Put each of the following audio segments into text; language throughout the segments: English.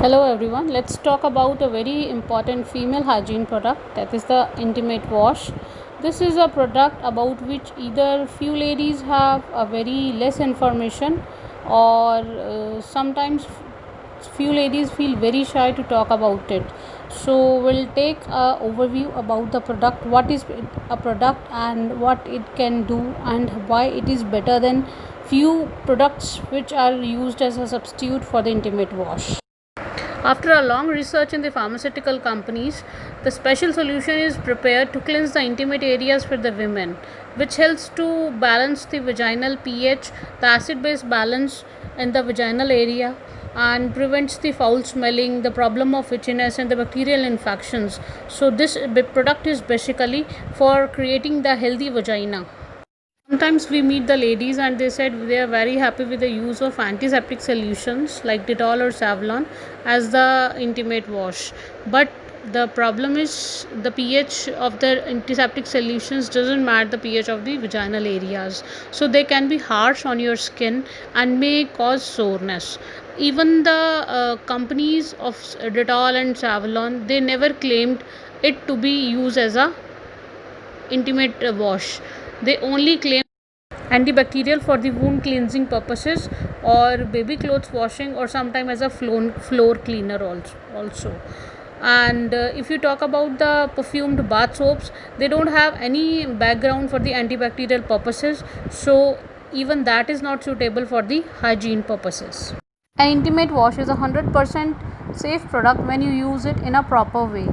Hello everyone, let's talk about a very important female hygiene product, that is the Intimate Wash. This is a product about which either few ladies have a very less information, or sometimes few ladies feel very shy to talk about it. So we'll take a overview about the product, what is a product and what it can do and why it is better than few products which are used as a substitute for the Intimate Wash. After a long research in the pharmaceutical companies, the special solution is prepared to cleanse the intimate areas for the women, which helps to balance the vaginal pH, the acid base balance in the vaginal area, and prevents the foul smelling, the problem of itchiness, and the bacterial infections. So, this product is basically for creating the healthy vagina. Sometimes we meet the ladies and they said they are very happy with the use of antiseptic solutions like Dettol or Savlon as the Intimate Wash. But the problem is the pH of the antiseptic solutions doesn't match the pH of the vaginal areas. So they can be harsh on your skin and may cause soreness. Even the companies of Dettol and Savlon, they never claimed it to be used as a intimate wash. They only claim antibacterial for the wound cleansing purposes or baby clothes washing, or sometime as a floor cleaner also. And if you talk about the perfumed bath soaps, they don't have any background for the antibacterial purposes, so even that is not suitable for the hygiene purposes. An Intimate Wash is a 100% safe product when you use it in a proper way.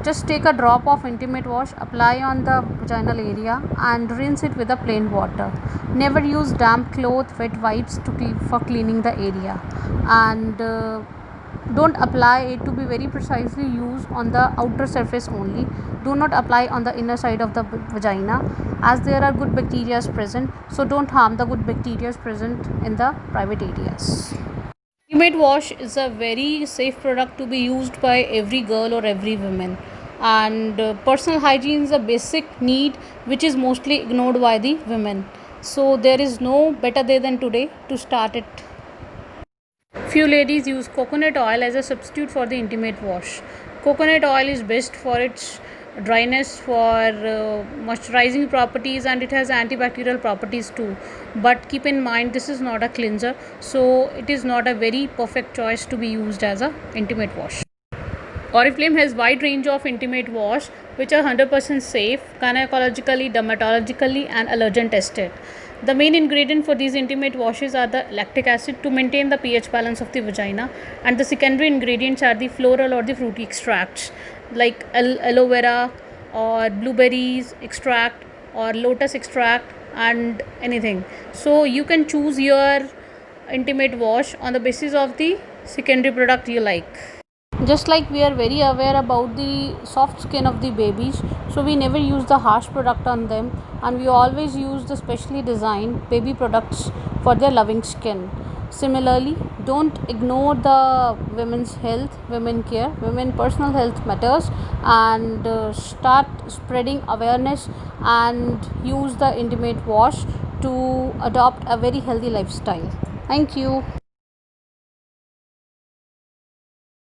Just take a drop of Intimate Wash, apply on the vaginal area and rinse it with a plain water. Never use damp cloth, wet wipes for cleaning the area, and don't apply it to be very precisely used on the outer surface only. Do not apply on the inner side of the vagina, as there are good bacteria present, so don't harm the good bacteria present in the private areas. Intimate Wash is a very safe product to be used by every girl or every woman, and personal hygiene is a basic need which is mostly ignored by the women. So there is no better day than today to start it. Few ladies use coconut oil as a substitute for the Intimate Wash. Coconut oil is best for its dryness, for moisturizing properties, and it has antibacterial properties too. But keep in mind, this is not a cleanser, so it is not a very perfect choice to be used as a Intimate Wash. Oriflame has wide range of Intimate Wash which are 100% safe, gynecologically, dermatologically and allergen tested. The main ingredient for these Intimate Washes are the lactic acid to maintain the pH balance of the vagina, and the secondary ingredients are the floral or the fruity extracts like aloe vera or blueberries extract or lotus extract and anything. So you can choose your Intimate Wash on the basis of the secondary product you like. Just like we are very aware about the soft skin of the babies, so we never use the harsh product on them, and we always use the specially designed baby products for their loving skin. Similarly, don't ignore the women's health, women care, women personal health matters, and start spreading awareness and use the Intimate Wash to adopt a very healthy lifestyle. Thank you.